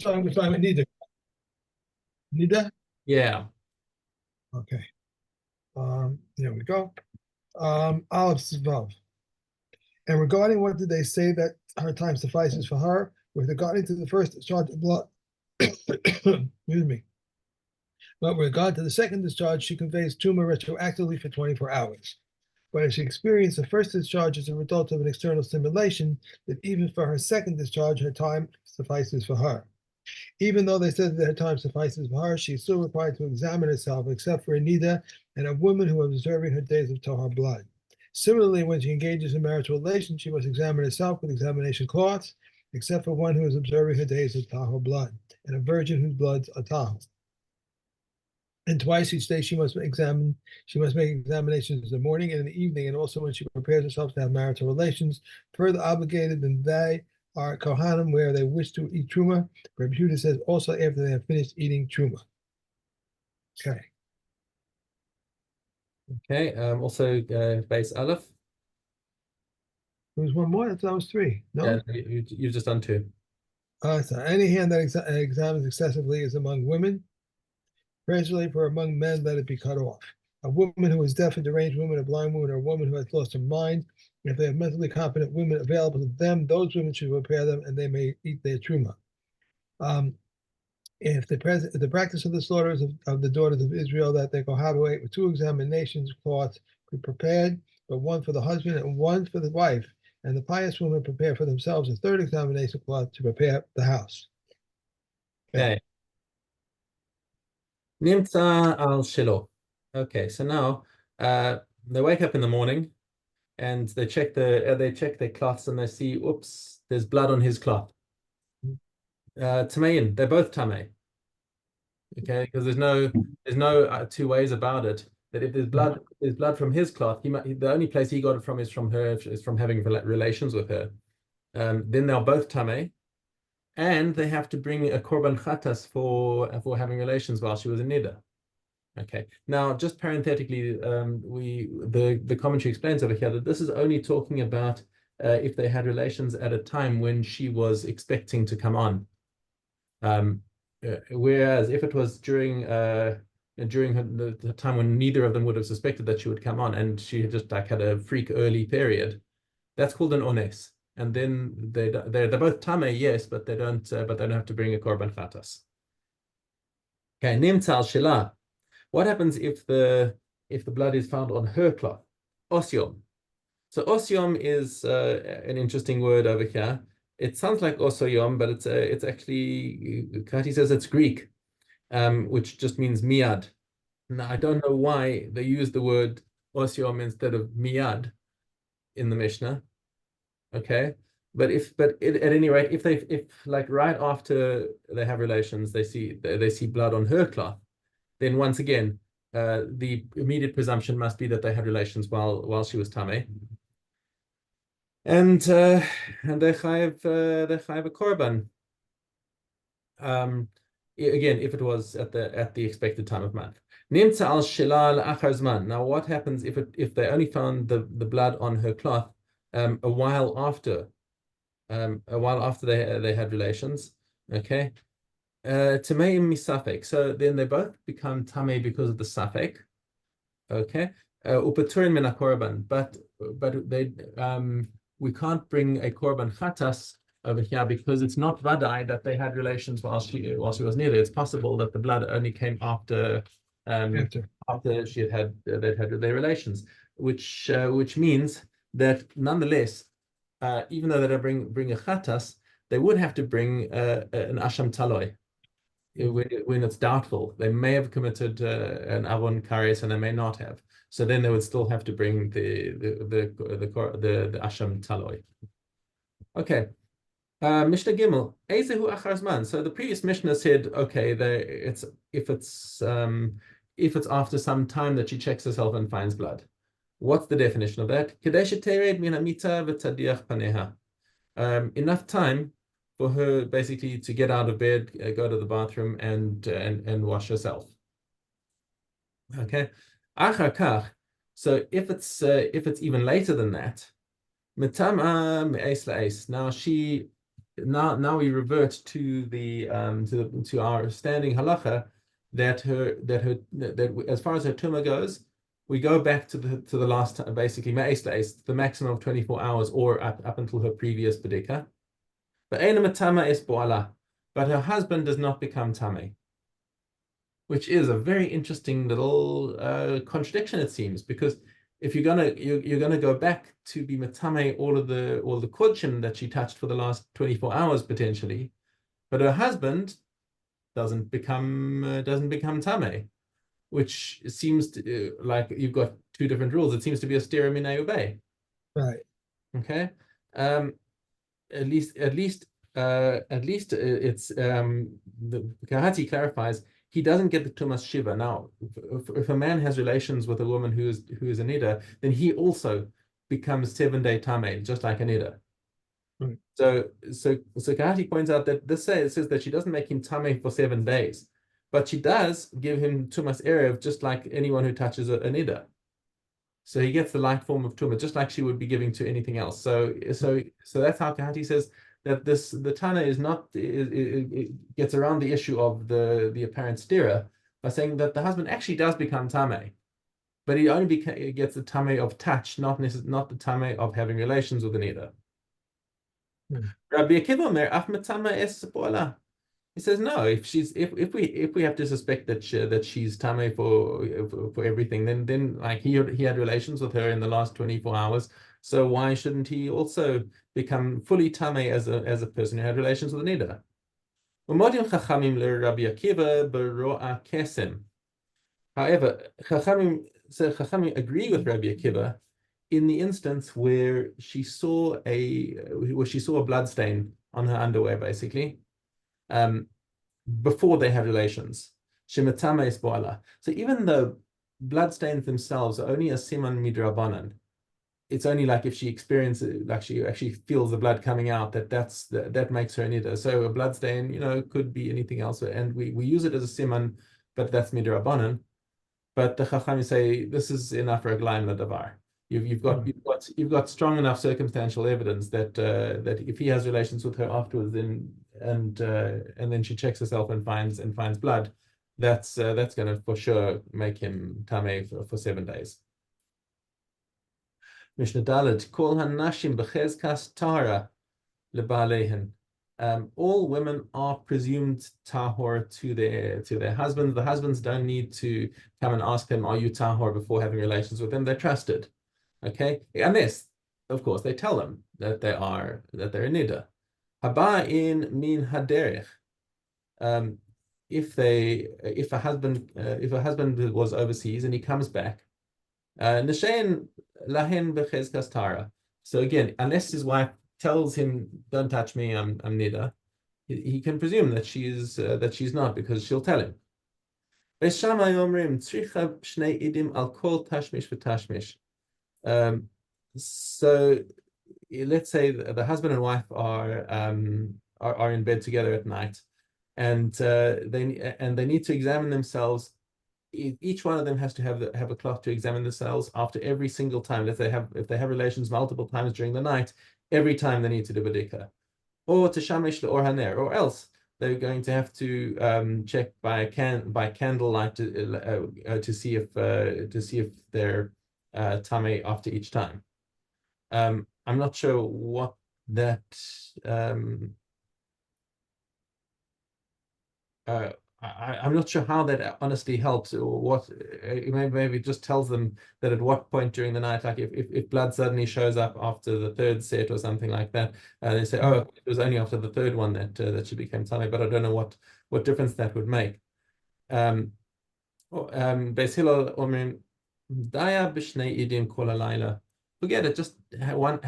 we're talking about Niddah. Niddah? Yeah. Okay. There we go. Aleph Vav. And regarding what did they say that her time suffices for her, with regarding to the first discharge of blood, excuse me. But with regard to the second discharge, she conveys tumor retroactively for 24 hours. But if she experienced the first discharge as a result of an external stimulation, that even for her second discharge, her time suffices for her. Even though they said that her time suffices for her, she is still required to examine herself, except for a Niddah and a woman who is observing her days of Tahar blood. Similarly, when she engages in marital relations, she must examine herself with examination cloths, except for one who is observing her days of Tahar blood, and a virgin whose bloods are Tahar. And twice each day she must make examinations in the morning and in the evening, and also when she prepares herself to have marital relations. Further obligated than they are Kohanim, where they wish to eat truma. Rabbi Yehuda says also after they have finished eating truma. Okay. Okay. Also, base Aleph. There was one more. That was three. No. Yeah, you've just done two. So any hand that examines excessively is among women. Gradually, for among men, let it be cut off. A woman who is deaf, a deranged woman, a blind woman, or a woman who has lost her mind, if they have mentally competent women available to them, those women should prepare them, and they may eat their truma. If the practice of the slaughters of the daughters of Israel, that they cohabitate with two examinations cloths be prepared, but one for the husband and one for the wife, and the pious women prepare for themselves a third examination cloth to prepare the house. Okay. Nimtza al Shiloh. Okay, so now they wake up in the morning and they check their cloths and they see, oops, there's blood on his cloth. Tamein, they're both tamei. Okay, because there's no two ways about it. That if there's blood from his cloth, the only place he got it from is from her, is from having relations with her. Then they're both tamei, and they have to bring a korban chatas for having relations while she was in Niddah. Okay. Now, just parenthetically, the commentary explains over here that this is only talking about if they had relations at a time when she was expecting to come on. Whereas if it was during the time when neither of them would have suspected that she would come on, and she had just had a freak early period, that's called an ones. And then they're both tamei, yes, but they don't have to bring a korban chatas. Okay, nimtzal shela. What happens if the blood is found on her cloth? Osyom. So osyom is an interesting word over here. It sounds like osoyom, but it's actually, Kati says it's Greek, which just means miad. Now I don't know why they use the word osyom instead of miad in the Mishnah. Okay, but at any rate, if like right after they have relations, they see blood on her cloth, then once again, the immediate presumption must be that they had relations while she was tamei, and they chayev a korban. Again, if it was at the expected time of month. Nimtza al shela la'achar zman. Now, what happens if they only found the blood on her cloth a while after they had relations? Okay. Tameim misafek. So then they both become tamei because of the safek. Okay. Upaturin min korban. But they we can't bring a korban chatas over here because it's not vadai that they had relations while she was near there. It's possible that the blood only came after she had their relations, which means that nonetheless, even though they don't bring a chatas, they would have to bring an asham taloi. When it's doubtful, they may have committed an avon kares and they may not have. So then they would still have to bring the asham taloi. Okay, Mishnah Gimel, Ezehu achar zman. So the previous Mishnah said, okay, if it's after some time that she checks herself and finds blood. What's the definition of that? Enough time for her basically to get out of bed, go to the bathroom, and wash herself. Okay, achar kach. So if it's even later than that, now now we revert to the to our standing halacha that as far as her tumah goes, we go back to the last basically the maximum of 24 hours or up until her previous bedika. But her husband does not become tameh, which is a very interesting little contradiction, it seems, because if you're gonna go back to be matame all the kodshim that she touched for the last 24 hours potentially, but her husband doesn't become tameh, which seems to, like you've got two different rules. It seems to be a stira minay ubay. Right. Okay. At least it's the Kahati clarifies he doesn't get the tumas shiva. Now, if a man has relations with a woman who is a niddah, then he also becomes 7-day tameh, just like a niddah. Right. So Kahati points out that it says that she doesn't make him tameh for 7 days, but she does give him tumas erev, just like anyone who touches a niddah. So he gets the light form of tumah, just like she would be giving to anything else. So that's how Kahati says that the Tana is not it gets around the issue of the apparent stira by saying that the husband actually does become tameh, but he only gets the tameh of touch, not the tameh of having relations with the niddah. Rabbi Akiva Omer, "Af matama es po'ala." He says no. If we have to suspect that she's tameh for everything, then like he had relations with her in the last 24 hours. So why shouldn't he also become fully tameh as a person who had relations with a niddah? Umodim chachamim leRabbi Akiva bero'a kesem. However, chachamim agree with Rabbi Akiva in the instance where she saw a blood stain on her underwear, basically. Before they have relations. Shematama is boala. So even though blood stains themselves are only a siman midrabanan, it's only like if she experiences, like she actually feels the blood coming out, that makes her niddah. So a blood stain, could be anything else, and we use it as a siman, but that's midrabanan. But the chacham say this is enough for a glaim ladavar. You've got strong enough circumstantial evidence that if he has relations with her afterwards, and then she checks herself and finds blood, that's going to for sure make him tameh for 7 days. Mishna Dalet kol hanashim bechezkas tara lebalehen. All women are presumed tahor to their husbands. The husbands don't need to come and ask them, "Are you tahor?" before having relations with them. They're trusted. Okay, unless, of course, they tell them that they're a niddah. Haba in min haderech. If a husband was overseas and he comes back, nishen lahen bechezkas tara. So again, unless his wife tells him, "Don't touch me, I'm niddah," he can presume that she's not, because she'll tell him. Beis Shammai omrim tzricha shnei idim al kol tashmish v'tashmish. So let's say the husband and wife are in bed together at night, and they need to examine themselves. Each one of them has to have a cloth to examine themselves after every single time. If they have relations multiple times during the night, every time they need to do bedika, or to shamish or haner, or else they're going to have to check by candlelight to see if they're tameh after each time. I'm not sure what that I'm not sure how that honestly helps, or what maybe it just tells them that at what point during the night, like if blood suddenly shows up after the third set or something like that, they say, "Oh, it was only after the third one that she became tameh," but I don't know what difference that would make. Beis Hillel omrim daya b'shnei idim kol halayla. Forget it. Just have one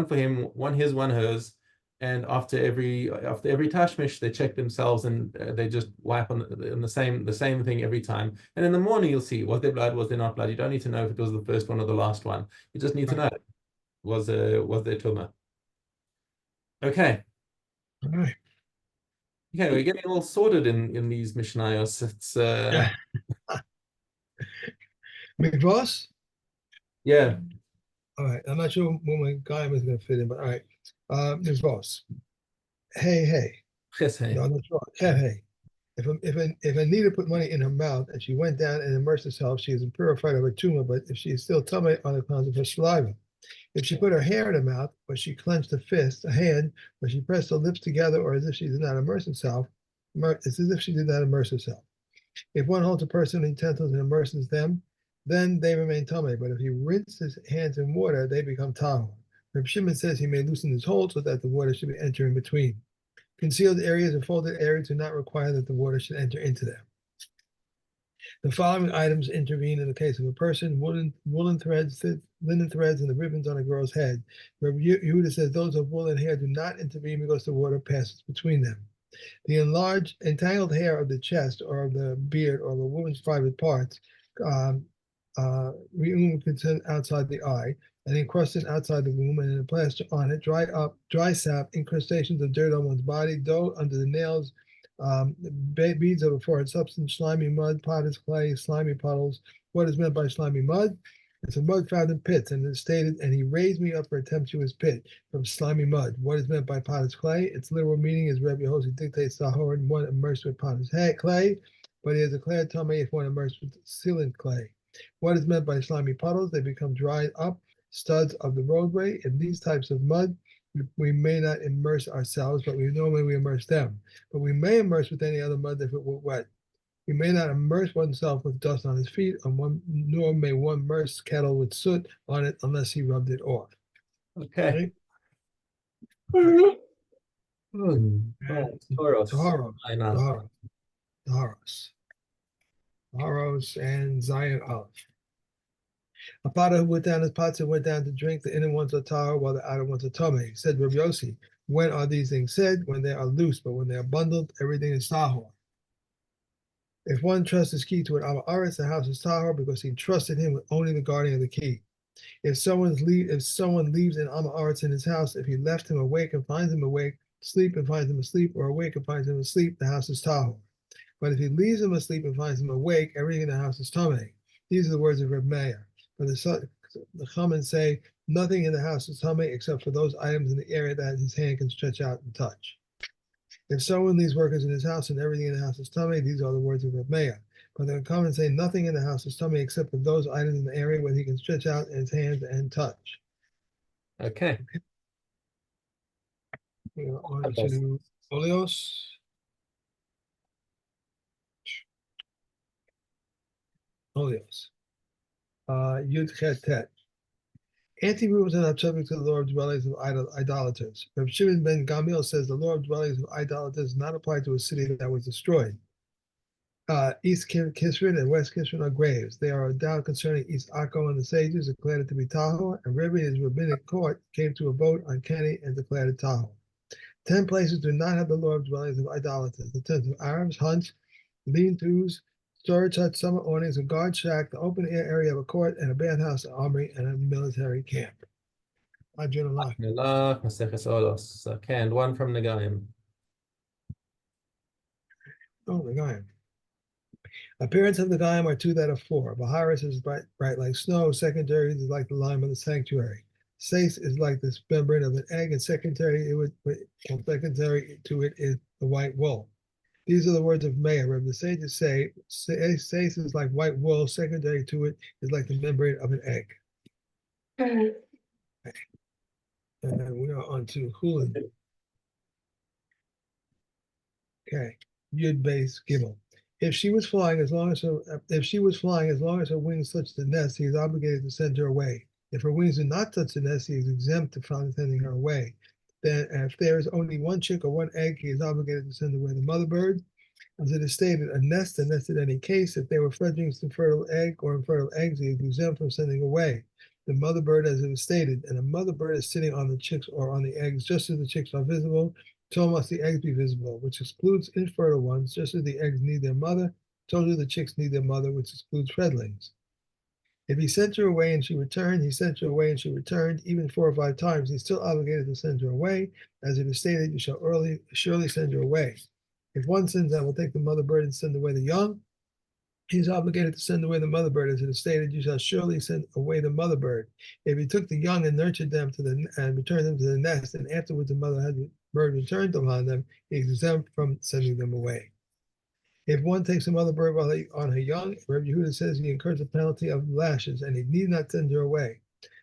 for him, one his, one hers, and after every tashmish, they check themselves, and they just wipe on the same thing every time. And in the morning, you'll see, was there blood, was there not blood. You don't need to know if it was the first one or the last one. You just need to know, was there tumah. Okay. All right. Okay, we're getting all sorted in these mishnayos. It's Yeah. McVoss? yeah. All right. I'm not sure when my guy was going to fit in, but all right. McVoss. hey. Chesed. No, that's wrong. Hey. If Anita put money in her mouth and she went down and immersed herself, she is purified of her tumor, but if she is still tummy on account of her saliva. If she put her hair in her mouth, or she clenched a hand, or she pressed her lips together, or as if she did not immerse herself, it's as if she did not immerse herself. If one holds a person in utensils and immerses them, then they remain tummy. But if he rinses his hands in water, they become tahor. Reb Shimon says he may loosen his hold so that the water should enter in between. Concealed areas and folded areas do not require that the water should enter into them. The following items intervene in the case of a person: woolen threads, linen threads, and the ribbons on a girl's head. Rabbi Yehuda says those of wool and hair do not intervene because the water passes between them. The entangled hair of the chest or of the beard or the woman's private parts, um, outside the eye, and encrusted outside the womb, and in a plaster on it, dry sap, incrustations of dirt on one's body, dough under the nails, beads of a foreign substance, slimy mud, potter's clay, slimy puddles. What is meant by slimy mud? It's a mud found in pits, and it's stated, and he raised me up for a tempestuous pit from slimy mud. What is meant by potter's clay? Its literal meaning is Rebbe Hosi dictates Sahor and one immersed with potter's clay, but he has declared tummy if one immersed with sealant clay. What is meant by slimy puddles? They become dried up studs of the roadway. In these types of mud, we may not immerse ourselves, but we immerse them. But we may immerse with any other mud if it were wet. We may not immerse oneself with dust on his feet, nor may one immerse kettle with soot on it unless he rubbed it off. Okay. Toros. Taharos, and Zion Aleph. A potter who went down his pots and went down to drink, the inner ones are tahor, while the outer ones are tummy. Said Rabbi Yossi, when are these things said? When they are loose, but when they are bundled, everything is tahor. If one trusts his key to an Amaretz, the house is tahor because he trusted him with only the guarding of the key. If someone leaves an Amaretz in his house, if he left him awake and finds him awake, sleep and finds him asleep, or awake and finds him asleep, the house is tahor. But if he leaves him asleep and finds him awake, everything in the house is tamei. These are the words of Reb Meir. But the Chachamim say nothing in the house is tamei except for those items in the area that his hand can stretch out and touch. If someone leaves workers in his house and everything in the house is tamei, these are the words of Reb Meir. But the Chachamim say nothing in the house is tamei except for those items in the area where he can stretch out his hands and touch. Okay. We are on to Olios. Yud Chet Tet. Anti-movers are not subject to the law of dwellings of idolaters. Reb Shimon ben Gamliel says the law of dwellings of idolaters does not apply to a city that was destroyed. East Kisrin and West Kisrin are graves. They are a doubt concerning East Akko, and the sages declared it to be tahor, and Rebbe in his rabbinic court came to a vote on Kenny and declared it tahor. 10 places do not have the law of dwellings of idolaters: the tents of Arabs, hunts, lean-tos, storage huts, summer awnings, a guard shack, the open air area of a court, and a bathhouse, an armory, and a military camp. Okay, and one from Negaim. Oh, Negaim. Appearance of the Negaim are two that are four. Baharis is bright like snow. Secondary is like the lime of the sanctuary. Seis is like the membrane of an egg, and secondary to it is the white wool. These are the words of Meir. The sages say, Seis is like white wool. Secondary to it is like the membrane of an egg. Okay. And then we are on to Hulin. Okay. Yud base Gimel. If she was flying, as long as her wings touched the nest, he is obligated to send her away. If her wings do not touch the nest, he is exempt from sending her away. Then, if there is only one chick or one egg, he is obligated to send away the mother bird. As it is stated, a nest in any case. If they were fledglings to fertile egg or infertile eggs, he is exempt from sending away the mother bird, as it was stated. And a mother bird is sitting on the chicks or on the eggs, just as the chicks are visible. So must the eggs be visible, which excludes infertile ones, just as the eggs need their mother. So do the chicks need their mother, which excludes fledglings. If he sent her away and she returned, even 4 or 5 times, he's still obligated to send her away. As it is stated, you shall surely send her away. If one sins, I will take the mother bird and send away the young. He is obligated to send away the mother bird, as it is stated, you shall surely send away the mother bird. If he took the young and nurtured them and returned them to the nest, and afterwards the mother had bird returned upon them, he is exempt from sending them away. If one takes a mother bird while on her young, Rabbi Yehuda says he incurs a penalty of lashes, and he need not send her away.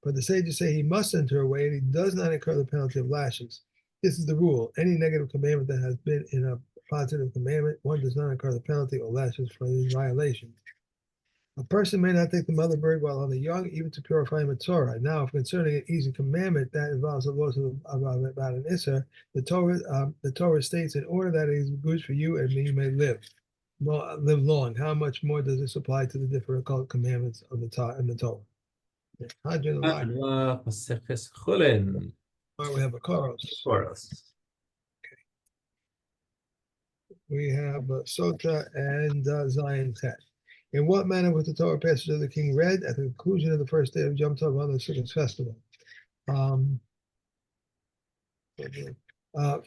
But the sages say he must send her away, and he does not incur the penalty of lashes. This is the rule. Any negative commandment that has been in a positive commandment, one does not incur the penalty or lashes for his violation. A person may not take the mother bird while on the young, even to purify him a Torah. Now, if concerning an easy commandment that involves the laws about an Isser, the Torah states, in order that it is good for you and you may live long. How much more does this apply to the difficult commandments of the Torah and the Torah? Adva Maseches Chulin. We have a Koros. Chorus. We have Sota and Zion Chet. In what manner was the Torah passage of the king read at the conclusion of the first day of Yom Tov on the Sukkot festival?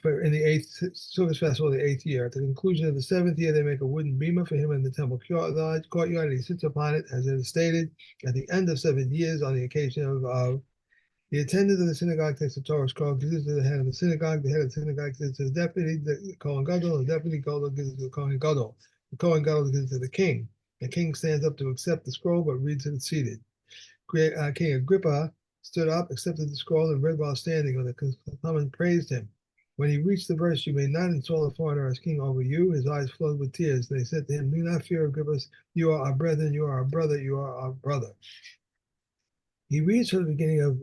For in the eighth Sukkot festival, the 8th year, at the conclusion of the 7th year, they make a wooden bema for him in the temple courtyard, and he sits upon it, as it is stated. At the end of 7 years, on the occasion of the attendant of the synagogue takes the Torah scroll, gives it to the head of the synagogue. The head of the synagogue gives it to the deputy, the Kohen Gadol, and the deputy Gadol gives it to the Kohen Gadol. The Kohen Gadol gives it to the king. The king stands up to accept the scroll, but reads it seated. King Agrippa stood up, accepted the scroll, and read while standing. When the common praised him. When he reached the verse, "You may not install a foreigner as king over you," his eyes flowed with tears. They said to him, "Do not fear, Agrippa. You are our brethren. You are our brother. You are our brother." He reads from the beginning of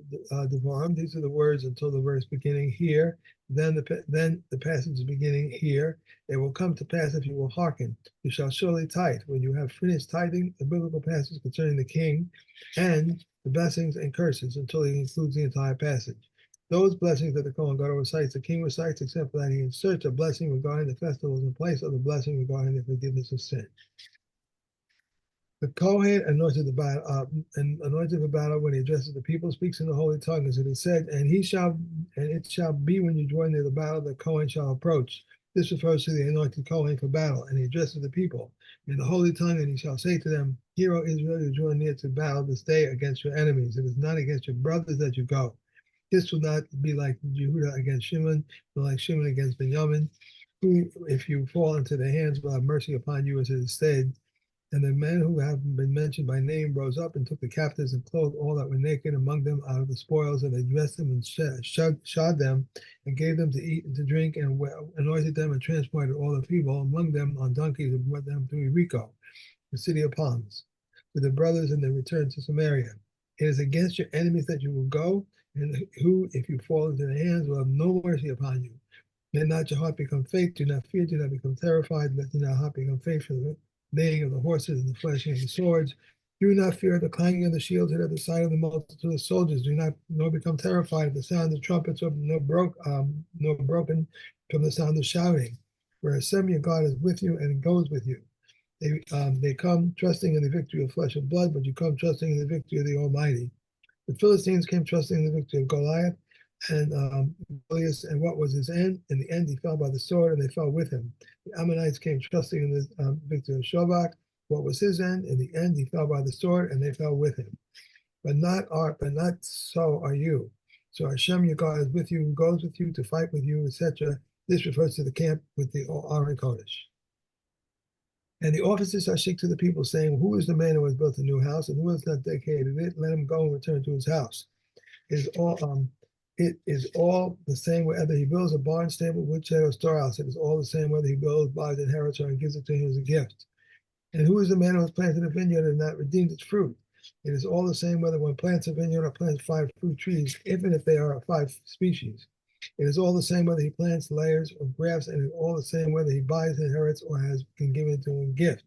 Devarim. These are the words until the verse beginning here. Then the passage is beginning here. It will come to pass if you will hearken. You shall surely tithe. When you have finished tithing, the biblical passage concerning the king and the blessings and curses until he includes the entire passage. Those blessings that the Kohen Gadol recites, the king recites, except for that he inserts a blessing regarding the festivals in place of the blessing regarding the forgiveness of sin. The Kohen anointed the battle when he addresses the people, speaks in the holy tongue, as it is said, and it shall be when you join near the battle, the Kohen shall approach. This refers to the anointed Kohen for battle, and he addresses the people in the holy tongue, and he shall say to them, "Hear, O Israel, you join near to battle this day against your enemies. It is not against your brothers that you go. This will not be like Jehudah against Shimon, nor like Shimon against Benjamin, who, if you fall into their hands, will have mercy upon you, as it is said. And the men who have been mentioned by name rose up and took the captives and clothed all that were naked among them out of the spoils, and they dressed them and shod them and gave them to eat and to drink, and anointed them and transported all the people among them on donkeys and brought them to Jericho, the city of palms, with the brothers, and they returned to Samaria. It is against your enemies that you will go, and who, if you fall into their hands, will have no mercy upon you. Let not your heart become faint. Do not fear. Do not become terrified. Let not your heart become faint for the neighing of the horses and the flashing of the swords. Do not fear the clanging of the shields at the sight of the multitude of soldiers. Do not nor become terrified at the sound of trumpets, or nor broken from the sound of shouting. For Hashem your God is with you and goes with you. They come trusting in the victory of flesh and blood, but you come trusting in the victory of the Almighty. The Philistines came trusting in the victory of Goliath, and and what was his end? In the end, he fell by the sword, and they fell with him. The Ammonites came trusting in the victory of Shobach. What was his end? In the end, he fell by the sword, and they fell with him. But not so are you. So Hashem, your God, is with you, goes with you to fight with you, etc. This refers to the camp with the Aron Kodesh. And the officers shall speak to the people, saying, "Who is the man who has built a new house, and who has not dedicated it? Let him go and return to his house." It is all the same whether he builds a barn, stable, woodshed, or storehouse. It is all the same whether he builds, buys, inherits, or gives it to him as a gift. And who is the man who has planted a vineyard and not redeemed its fruit? It is all the same whether one plants a vineyard or plants 5 fruit trees, even if they are 5 species. It is all the same whether he plants layers or grafts, and it is all the same whether he buys, inherits, or has been given to him gift.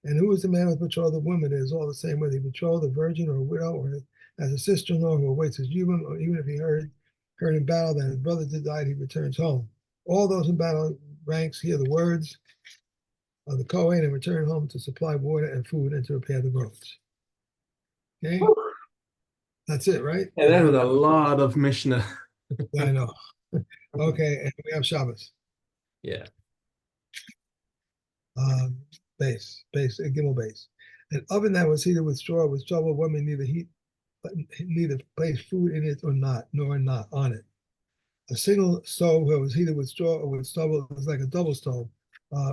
And who is the man who betrothed a woman? It is all the same whether he betrothed a virgin or a widow, or as a sister-in-law who awaits his husband, or even if he heard in battle that his brother did die, he returns home. All those in battle ranks hear the words of the Kohen and return home to supply water and food and to repair the roads. Okay, that's it, right? Yeah, that was a lot of Mishna. Yeah, I know. Okay, and we have Shabbos. Yeah. Gimel base. An oven that was heated with straw was trouble. One may neither place food in it or not, nor not on it. A single stove that was heated with straw or with stubble is like a double stove,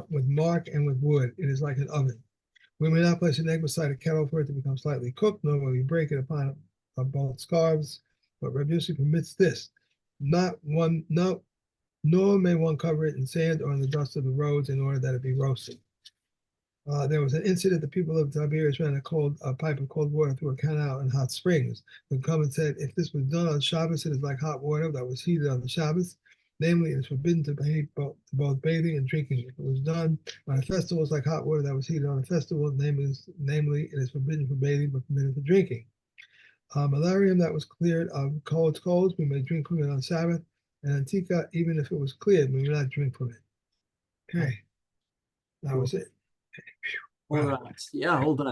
with mark and with wood. It is like an oven. We may not place an egg beside a kettle for it to become slightly cooked, nor will we break it upon both scarves, but Rabbi Yossi permits this. Nor may one cover it in sand or in the dust of the roads in order that it be roasted. There was an incident. The people of Tiberias ran a pipe of cold water through a canal in hot springs. The comment said, if this was done on Shabbos, it is like hot water that was heated on the Shabbos. Namely, it is forbidden to bathe both bathing and drinking. If it was done on a festival, it's like hot water that was heated on a festival. Namely, it is forbidden for bathing but permitted for drinking. Malarium that was cleared of coals, we may drink from it on Sabbath. And Antica, even if it was cleared, we may not drink from it. Okay, that was it. All right. Yeah, hold on.